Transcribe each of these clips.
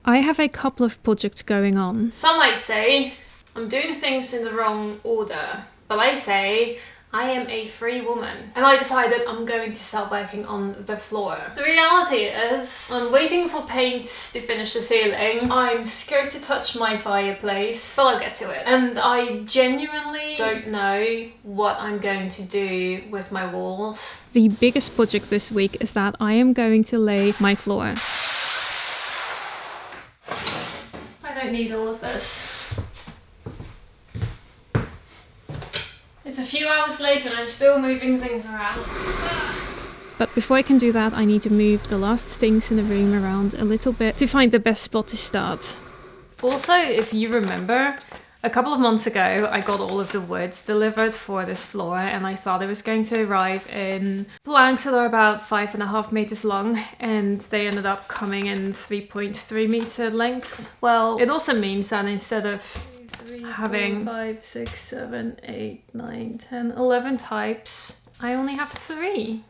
I have a couple of projects going on. Some might say I'm doing things in the wrong order, but I say I am a free woman and I decided I'm going to start working on the floor. The reality is I'm waiting for paint to finish the ceiling. I'm scared to touch my fireplace, but I'll get to it. And I genuinely don't know what I'm going to do with my walls. The biggest project this week is that I am going to lay my floor. I don't need all of this. It's a few hours later and I'm still moving things around. But before I can do that, I need to move the last things in the room around a little bit to find the best spot to start. Also, if you remember, a couple of months ago I got all of the woods delivered for this floor and I thought it was going to arrive in planks that are about 5.5 meters long, and they ended up coming in 3.3 meter lengths. Well, it also means that instead of having 5, 6, 7, 8, 9, 10, 11 types, I only have 3.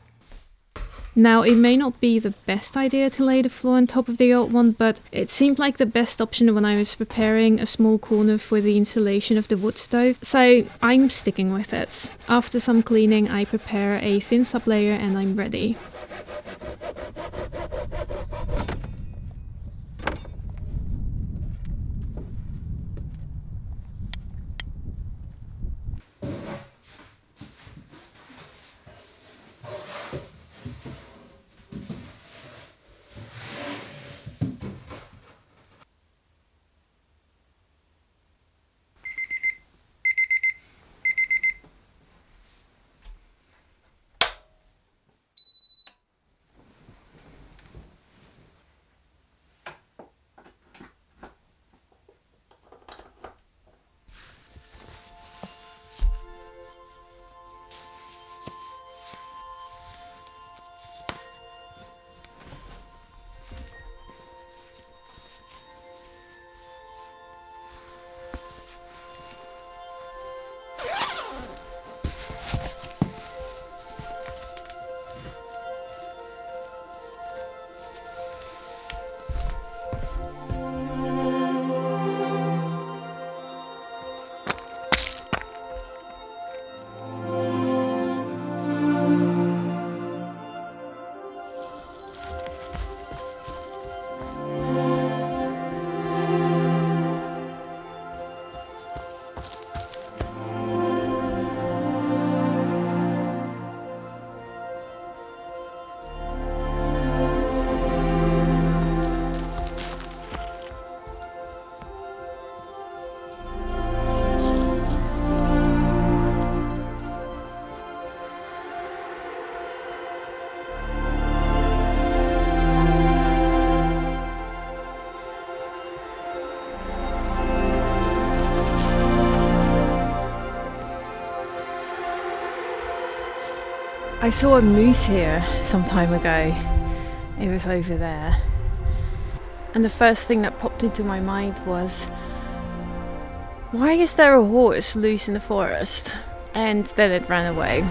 Now, it may not be the best idea to lay the floor on top of the old one, but it seemed like the best option when I was preparing a small corner for the installation of the wood stove, so I'm sticking with it. After some cleaning, I prepare a thin sublayer and I'm ready. I saw a moose here some time ago. It was over there. And the first thing that popped into my mind was, why is there a horse loose in the forest? And then it ran away.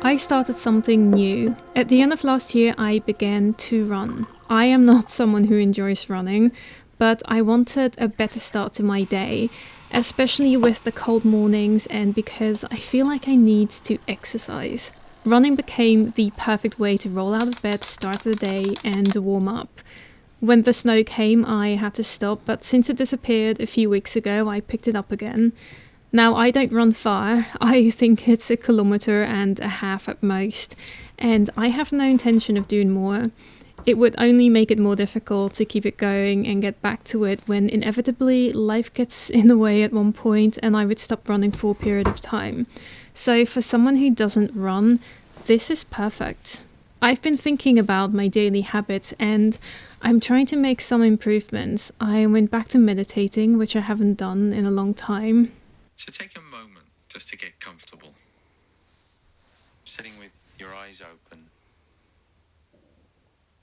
I started something new. At the end of last year, I began to run. I am not someone who enjoys running, but I wanted a better start to my day, especially with the cold mornings and because I feel like I need to exercise. Running became the perfect way to roll out of bed, start the day, and warm up. When the snow came, I had to stop, but since it disappeared a few weeks ago, I picked it up again. Now, I don't run far. I think it's 1.5 kilometers at most, and I have no intention of doing more. It would only make it more difficult to keep it going and get back to it when inevitably life gets in the way at one point and I would stop running for a period of time. So for someone who doesn't run, this is perfect. I've been thinking about my daily habits and I'm trying to make some improvements. I went back to meditating, which I haven't done in a long time. So take a moment just to get comfortable. Sitting with your eyes open.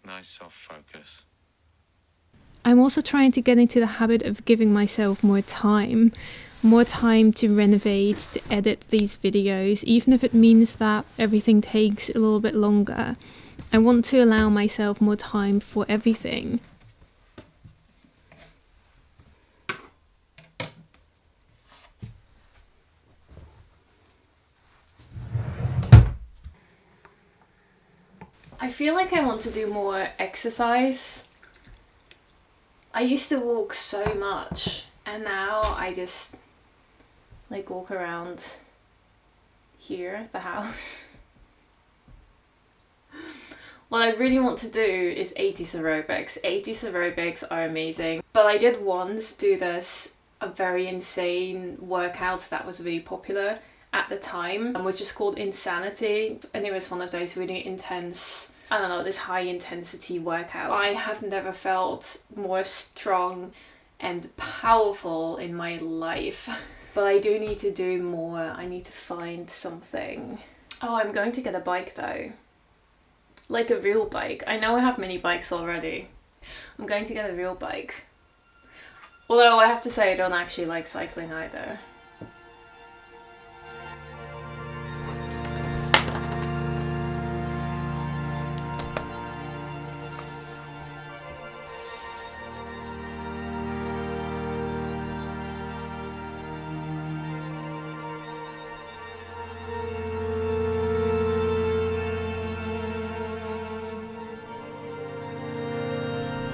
Nice soft focus. I'm also trying to get into the habit of giving myself more time to renovate, to edit these videos, even if it means that everything takes a little bit longer. I want to allow myself more time for everything. I feel like I want to do more exercise. I used to walk so much and now I just like walk around here, the house. What I really want to do is 80s aerobics. 80s aerobics are amazing. But I did once do this, a very insane workout that was really popular at the time, which is called Insanity. And it was one of those really intense, I don't know, this high intensity workout. I have never felt more strong and powerful in my life. But I do need to do more. I need to find something. Oh, I'm going to get a bike though. Like a real bike. I know I have mini bikes already. I'm going to get a real bike. Although I have to say I don't actually like cycling either.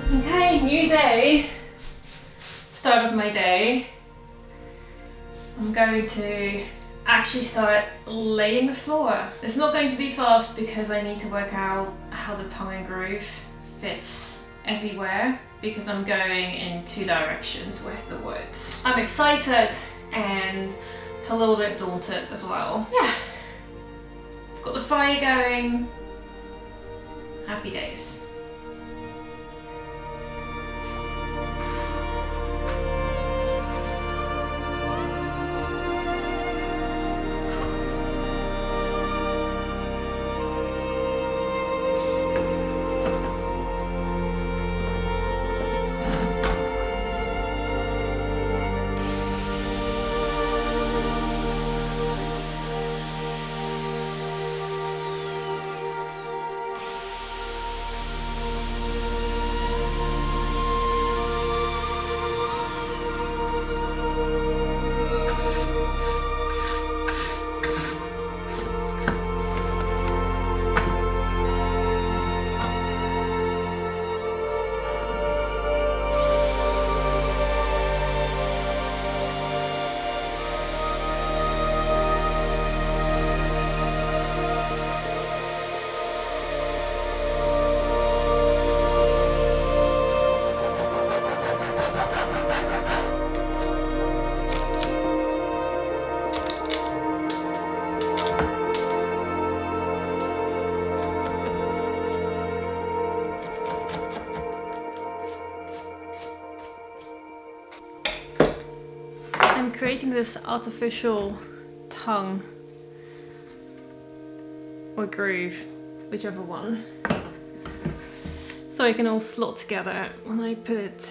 Okay, new day. Start of my day. I'm going to actually start laying the floor. It's not going to be fast because I need to work out how the tongue and groove fits everywhere because I'm going in 2 directions with the woods. I'm excited and a little bit daunted as well. Yeah, got the fire going. Happy days. I'm creating this artificial tongue or groove, whichever one, so it can all slot together when I put it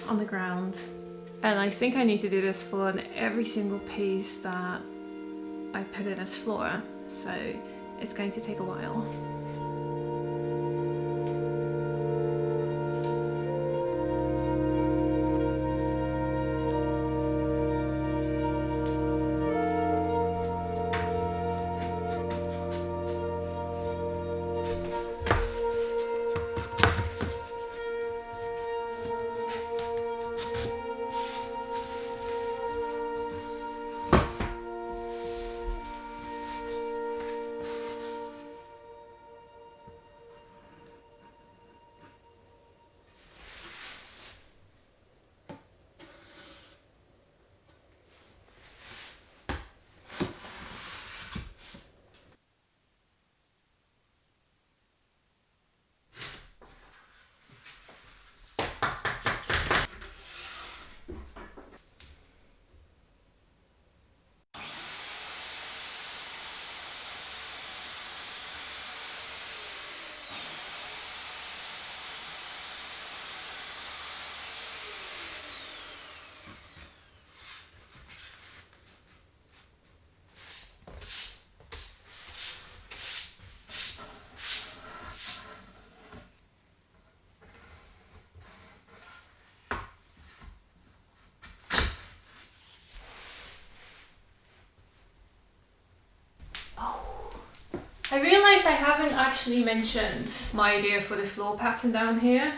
on the ground. And I think I need to do this for every single piece that I put in as floor, so it's going to take a while. I realised I haven't actually mentioned my idea for the floor pattern down here,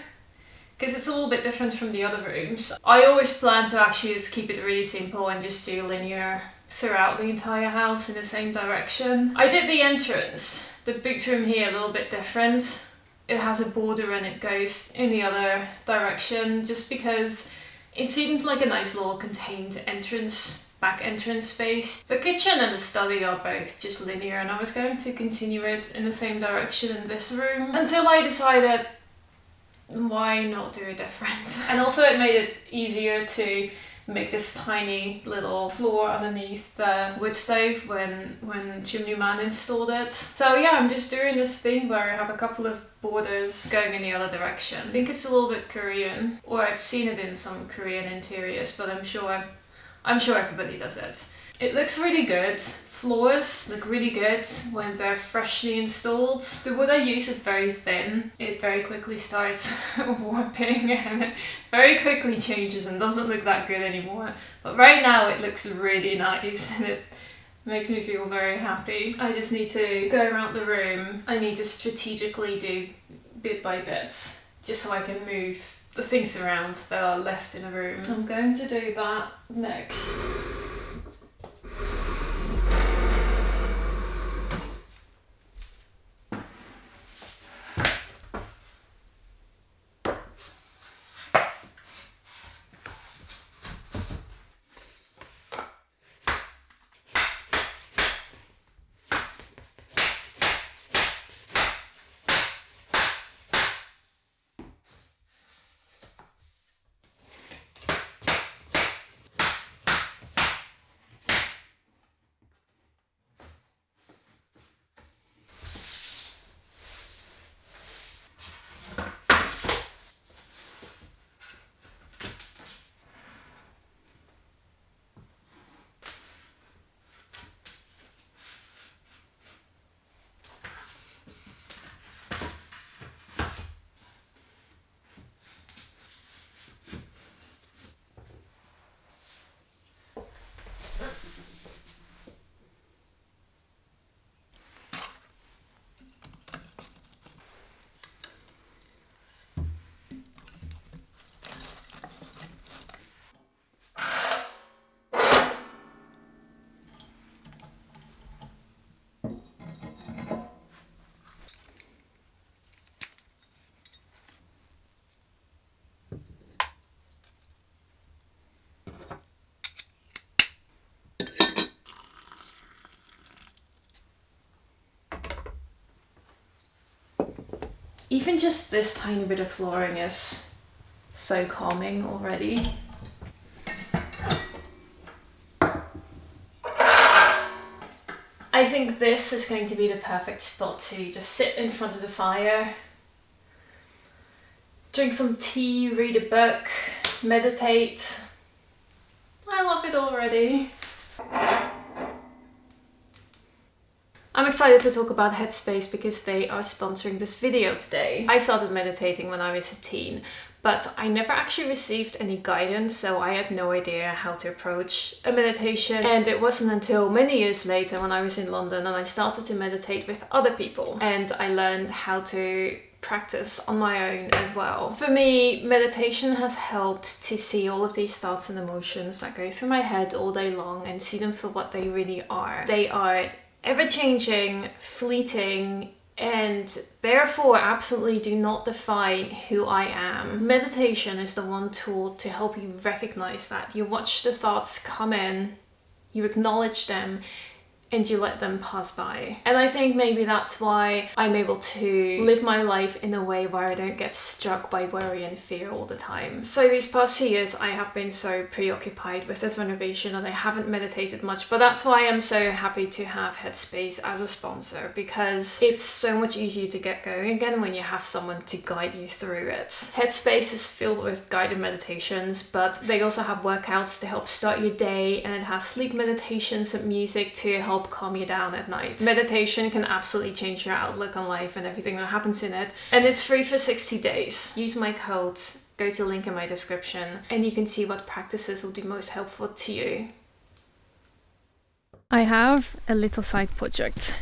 because it's a little bit different from the other rooms. I always plan to actually just keep it really simple and just do linear throughout the entire house in the same direction. I did the entrance, the boot room here, a little bit different. It has a border and it goes in the other direction, just because it seemed like a nice little contained back entrance space. The kitchen and the study are both just linear, and I was going to continue it in the same direction in this room until I decided, why not do it different? And also it made it easier to make this tiny little floor underneath the wood stove when Chimney Man installed it. So yeah, I'm just doing this thing where I have a couple of borders going in the other direction. I think it's a little bit Korean, or I've seen it in some Korean interiors, but I'm sure everybody does it. It looks really good. Floors look really good when they're freshly installed. The wood I use is very thin. It very quickly starts warping and it very quickly changes and doesn't look that good anymore. But right now it looks really nice and it makes me feel very happy. I just need to go around the room. I need to strategically do bit by bit, just so I can move the things around that are left in a room. I'm going to do that next. Even just this tiny bit of flooring is so calming already. I think this is going to be the perfect spot to just sit in front of the fire, drink some tea, read a book, meditate. I love it already. I'm excited to talk about Headspace because they are sponsoring this video today. I started meditating when I was a teen, but I never actually received any guidance, so I had no idea how to approach a meditation. And it wasn't until many years later when I was in London and I started to meditate with other people, and I learned how to practice on my own as well. For me, meditation has helped to see all of these thoughts and emotions that go through my head all day long and see them for what they really are. They are ever-changing, fleeting, and therefore absolutely do not define who I am. Meditation is the one tool to help you recognize that. You watch the thoughts come in, you acknowledge them, and you let them pass by. And I think maybe that's why I'm able to live my life in a way where I don't get struck by worry and fear all the time. So these past few years I have been so preoccupied with this renovation and I haven't meditated much, but that's why I'm so happy to have Headspace as a sponsor, because it's so much easier to get going again when you have someone to guide you through it. Headspace is filled with guided meditations, but they also have workouts to help start your day, and it has sleep meditations and music to help calm you down at night. Meditation can absolutely change your outlook on life and everything that happens in it, and it's free for 60 days. Use my code, go to the link in my description, and you can see what practices will be most helpful to you. I have a little side project.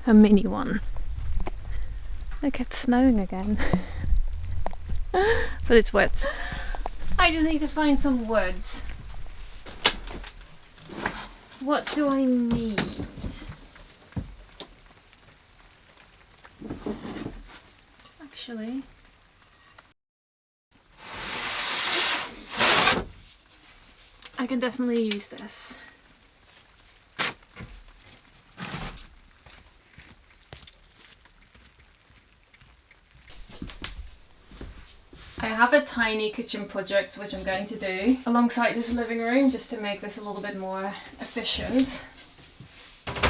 a mini one. Look, it's snowing again. But it's wet. I just need to find some wood. What do I need? Actually, I can definitely use this. I have a tiny kitchen project which I'm going to do alongside this living room just to make this a little bit more efficient.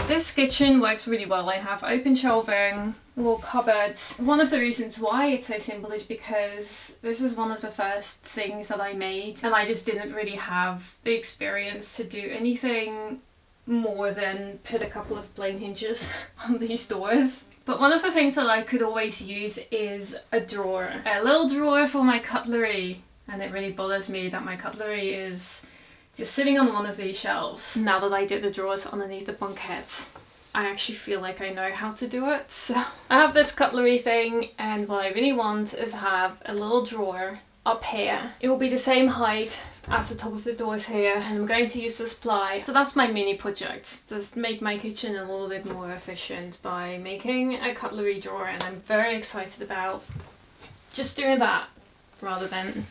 This kitchen works really well. I have open shelving, wall cupboards. One of the reasons why it's so simple is because this is one of the first things that I made, and I just didn't really have the experience to do anything more than put a couple of plain hinges on these doors. But one of the things that I could always use is a drawer. A little drawer for my cutlery. And it really bothers me that my cutlery is just sitting on one of these shelves. Now that I did the drawers underneath the bunket, I actually feel like I know how to do it. So I have this cutlery thing, and what I really want is have a little drawer up here. It will be the same height as the top of the doors here, and I'm going to use this ply. So that's my mini project, just make my kitchen a little bit more efficient by making a cutlery drawer, and I'm very excited about just doing that rather than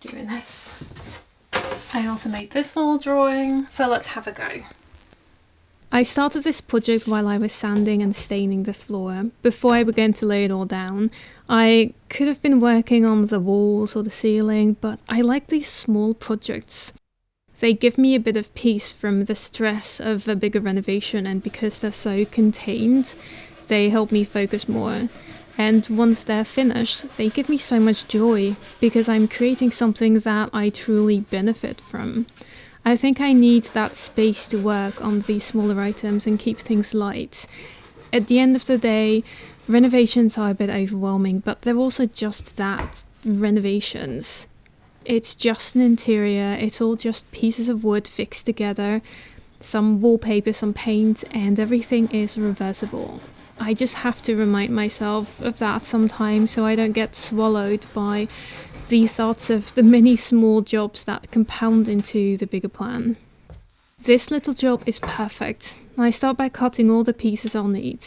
doing this. I also made this little drawing, so let's have a go. I started this project while I was sanding and staining the floor, before I began to lay it all down. I could have been working on the walls or the ceiling, but I like these small projects. They give me a bit of peace from the stress of a bigger renovation, and because they're so contained, they help me focus more. And once they're finished, they give me so much joy, because I'm creating something that I truly benefit from. I think I need that space to work on these smaller items and keep things light. At the end of the day, renovations are a bit overwhelming, but they're also just that, renovations. It's just an interior, it's all just pieces of wood fixed together, some wallpaper, some paint, and everything is reversible. I just have to remind myself of that sometimes so I don't get swallowed by the thoughts of the many small jobs that compound into the bigger plan. This little job is perfect. I start by cutting all the pieces I'll need.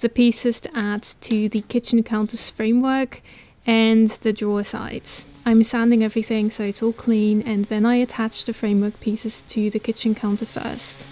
The pieces to add to the kitchen counter's framework and the drawer sides. I'm sanding everything so it's all clean, and then I attach the framework pieces to the kitchen counter first.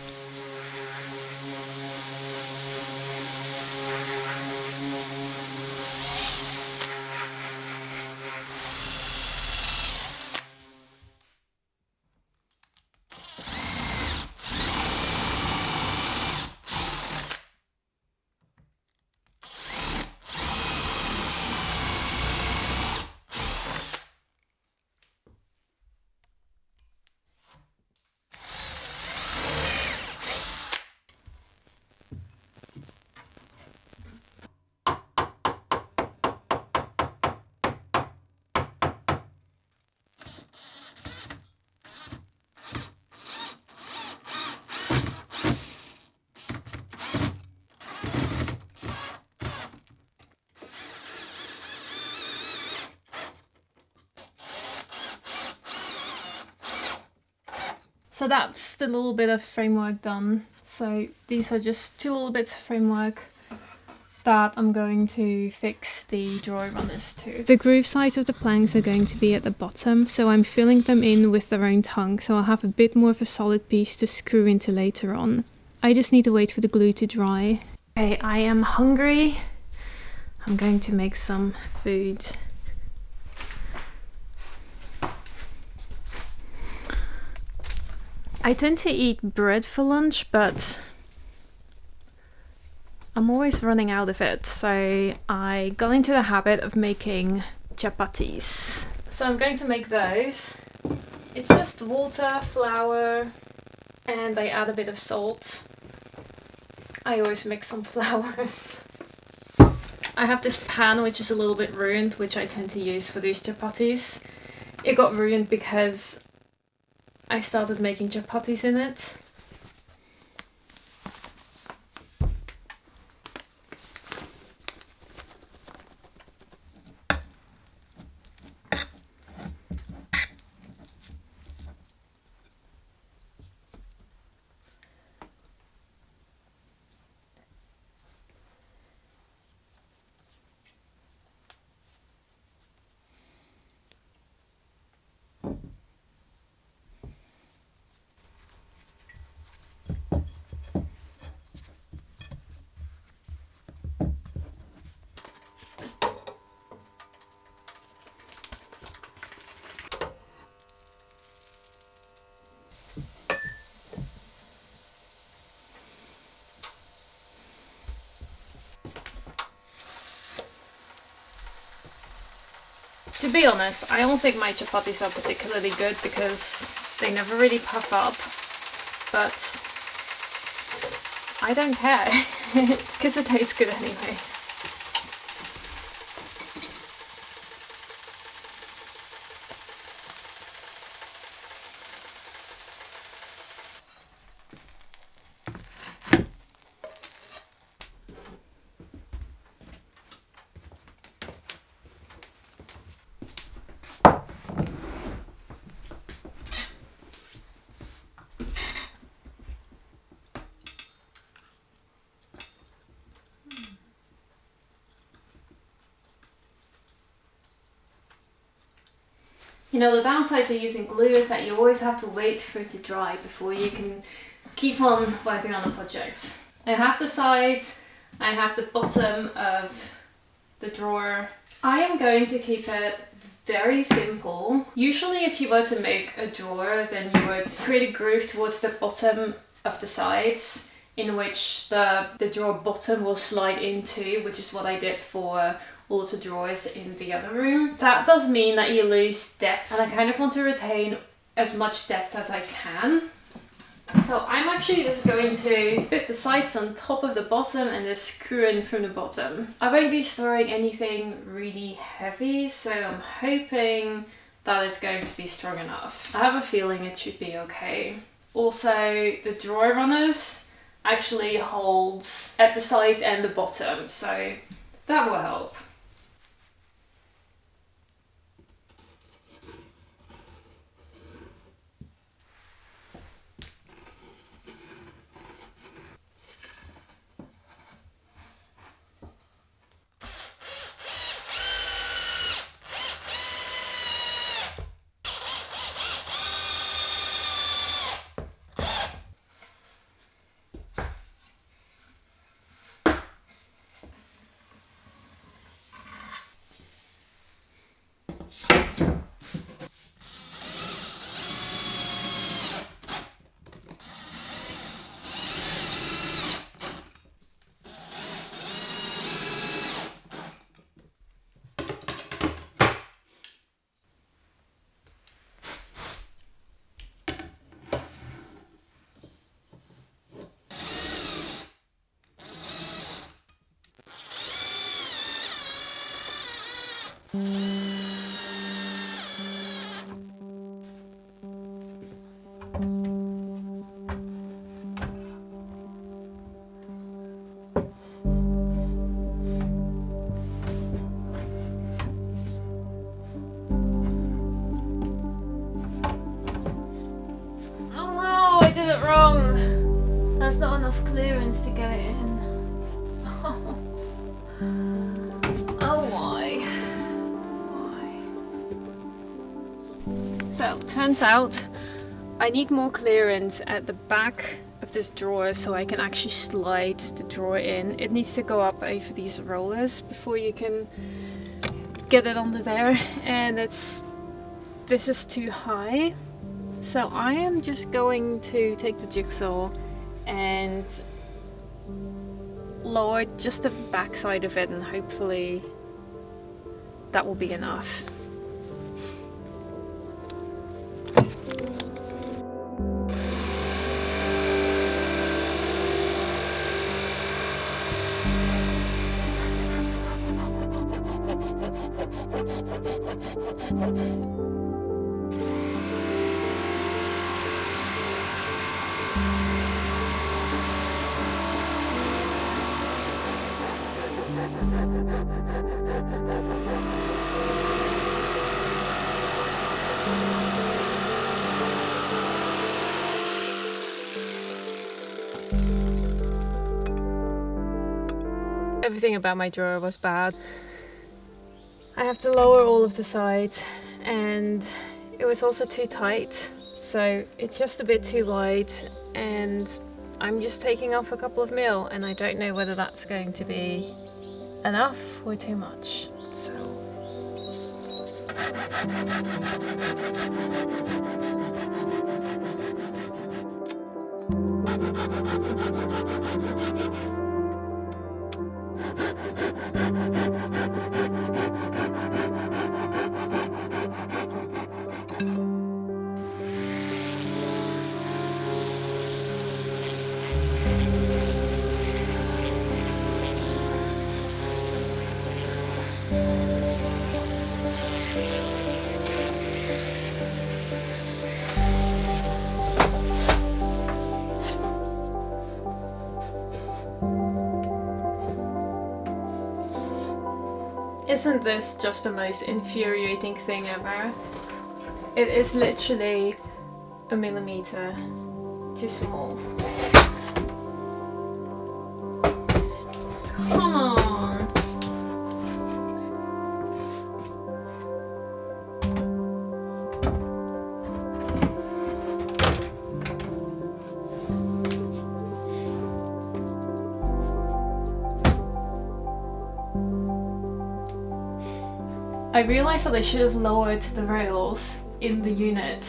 So that's the little bit of framework done. So these are just two little bits of framework that I'm going to fix the drawer runners to. The groove sides of the planks are going to be at the bottom, so I'm filling them in with their own tongue, so I'll have a bit more of a solid piece to screw into later on. I just need to wait for the glue to dry. Okay, I am hungry. I'm going to make some food. I tend to eat bread for lunch, but I'm always running out of it, so I got into the habit of making chapatis. So I'm going to make those. It's just water, flour, and I add a bit of salt. I always mix some flours. I have this pan which is a little bit ruined, which I tend to use for these chapatis. It got ruined because I started making chapatis in it. To be honest, I don't think my chapatis are particularly good because they never really puff up, but I don't care because it tastes good anyways. You know, the downside to using glue is that you always have to wait for it to dry before you can keep on working on the project. I have the sides, I have the bottom of the drawer. I am going to keep it very simple. Usually if you were to make a drawer, then you would create a groove towards the bottom of the sides in which the drawer bottom will slide into, which is what I did for all of the drawers in the other room. That does mean that you lose depth, and I kind of want to retain as much depth as I can. So I'm actually just going to put the sides on top of the bottom and just screw in from the bottom. I won't be storing anything really heavy, so I'm hoping that it's going to be strong enough. I have a feeling it should be okay. Also, the drawer runners actually holds at the sides and the bottom, so that will help. Did it wrong. There's not enough clearance to get it in. Oh, why? Why? So, turns out I need more clearance at the back of this drawer so I can actually slide the drawer in. It needs to go up over these rollers before you can get it under there, and this is too high. So I am just going to take the jigsaw and lower just the back side of it, and hopefully that will be enough. Everything about my drawer was bad. I have to lower all of the sides, and it was also too tight, so it's just a bit too wide, and I'm just taking off a couple of mil, and I don't know whether that's going to be enough or too much. Isn't this just the most infuriating thing ever? It is literally a millimeter too small. Come on! I realised that I should have lowered the rails in the unit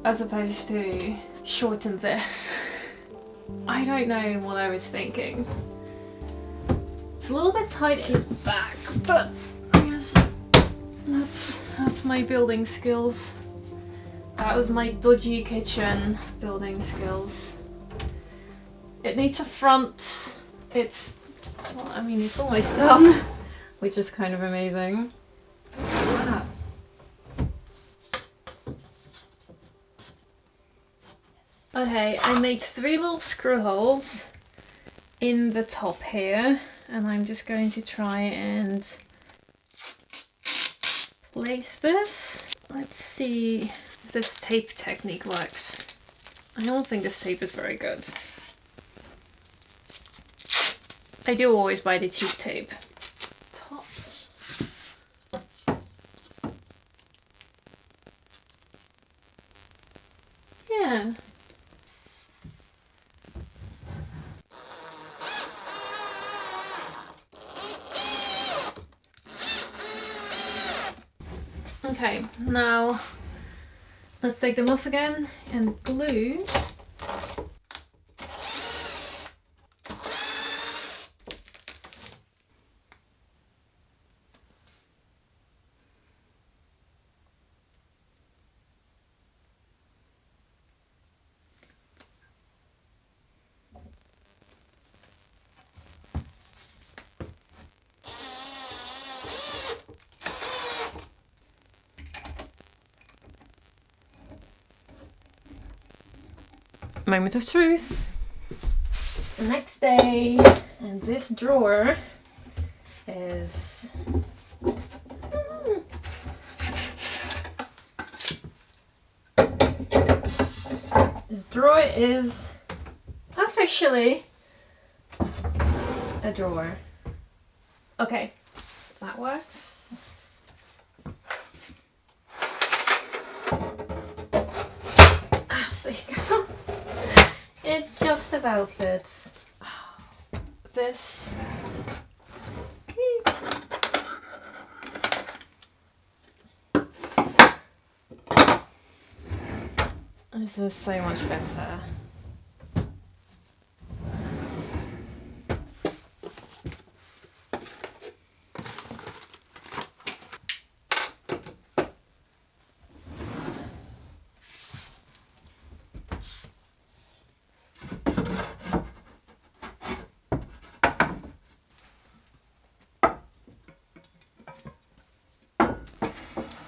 as opposed to shorten this. I don't know what I was thinking. It's a little bit tight in the back, but I guess that's my building skills. That was my dodgy kitchen building skills. It needs a front. It's, well, I mean, it's almost done, which is kind of amazing. Ah. Okay, I made 3 little screw holes in the top here, and I'm just going to try and place this. Let's see if this tape technique works. I don't think this tape is very good. I do always buy the cheap tape. Top. Yeah. Okay, now let's take them off again and glue. Moment of truth. The next day, and this drawer is officially a drawer. Okay, that works. There you go. It just about fits. This. This is so much better.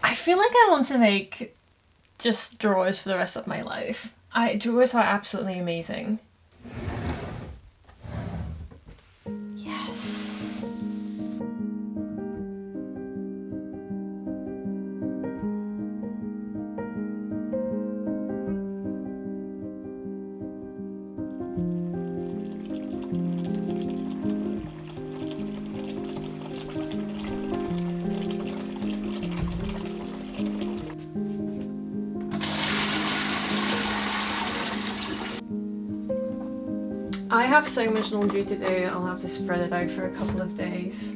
I feel like I want to make just drawers for the rest of my life. Drawers are absolutely amazing. Yes. I have so much laundry to do, I'll have to spread it out for a couple of days.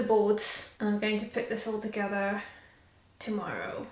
boards and I'm going to put this all together tomorrow.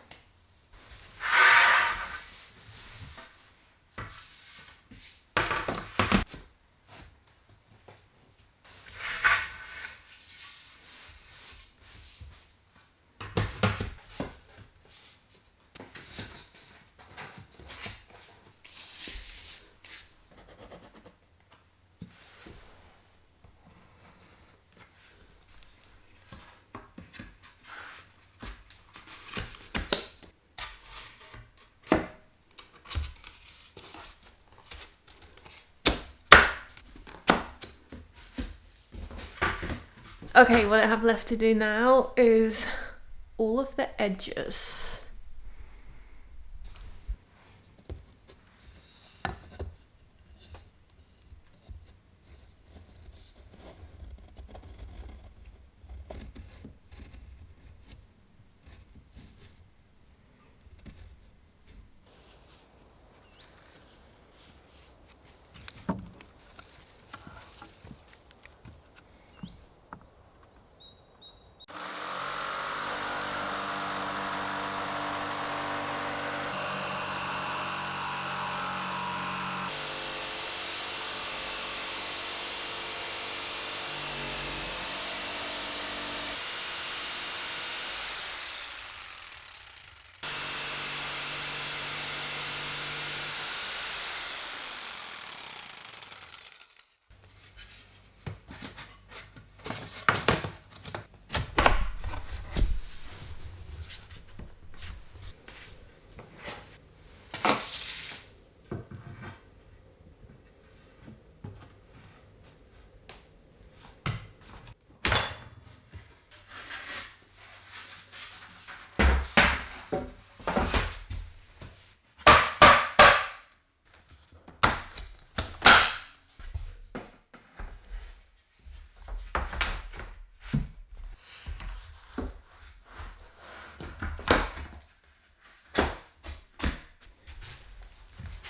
Okay, what I have left to do now is all of the edges.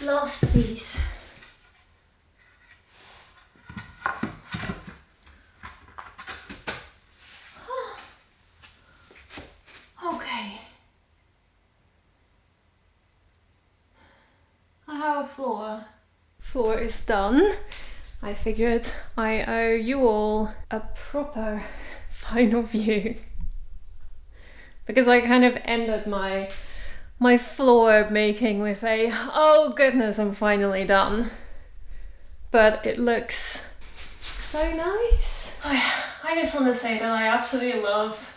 Last piece. Okay. I have a floor. Floor is done. I figured I owe you all a proper final view. Because I kind of ended my floor making with a, oh goodness, I'm finally done. But it looks so nice. I just want to say that I absolutely love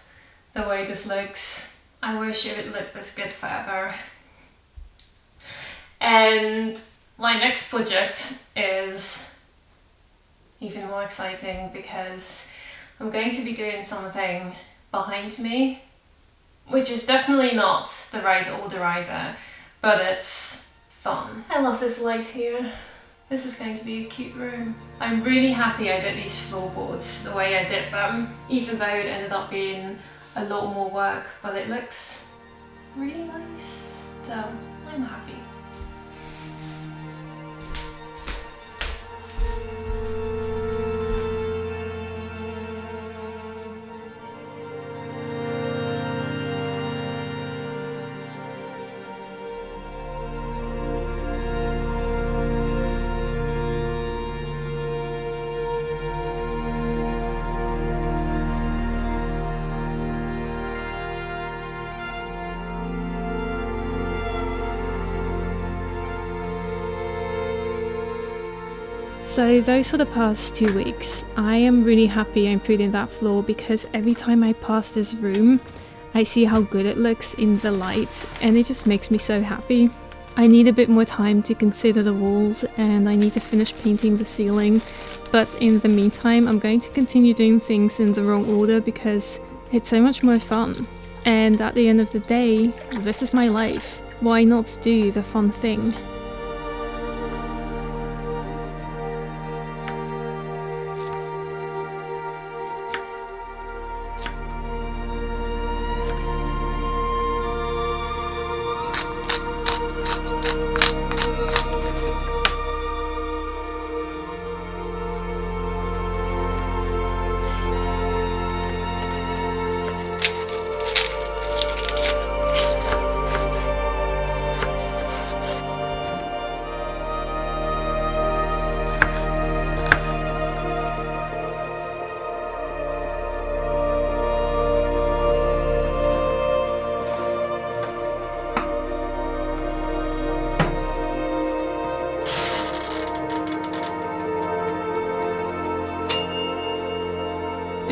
the way this looks. I wish it would look this good forever. And my next project is even more exciting because I'm going to be doing something behind me, which is definitely not the right order either, but it's fun. I love this light here. This is going to be a cute room. I'm really happy I did these floorboards the way I did them, even though it ended up being a lot more work, but it looks really nice, so I'm happy. So those for the past 2 weeks. I am really happy I'm putting that floor because every time I pass this room, I see how good it looks in the lights and it just makes me so happy. I need a bit more time to consider the walls and I need to finish painting the ceiling, but in the meantime I'm going to continue doing things in the wrong order because it's so much more fun. And at the end of the day, this is my life. Why not do the fun thing?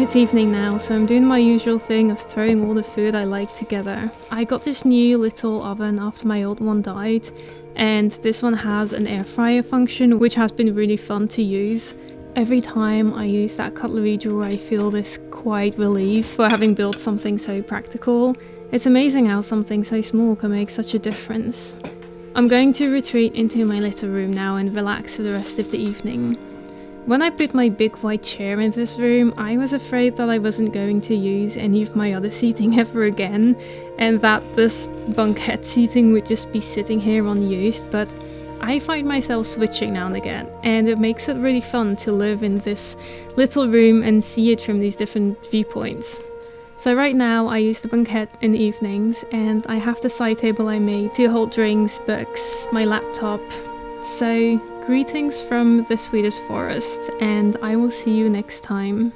It's evening now, so I'm doing my usual thing of throwing all the food I like together. I got this new little oven after my old one died, and this one has an air fryer function, which has been really fun to use. Every time I use that cutlery drawer, I feel this quiet relief for having built something so practical. It's amazing how something so small can make such a difference. I'm going to retreat into my little room now and relax for the rest of the evening. When I put my big white chair in this room, I was afraid that I wasn't going to use any of my other seating ever again, and that this bunkhead seating would just be sitting here unused, but I find myself switching now and again, and it makes it really fun to live in this little room and see it from these different viewpoints. So right now I use the bunkhead in the evenings, and I have the side table I made to hold drinks, books, my laptop. So greetings from the Swedish forest, and I will see you next time.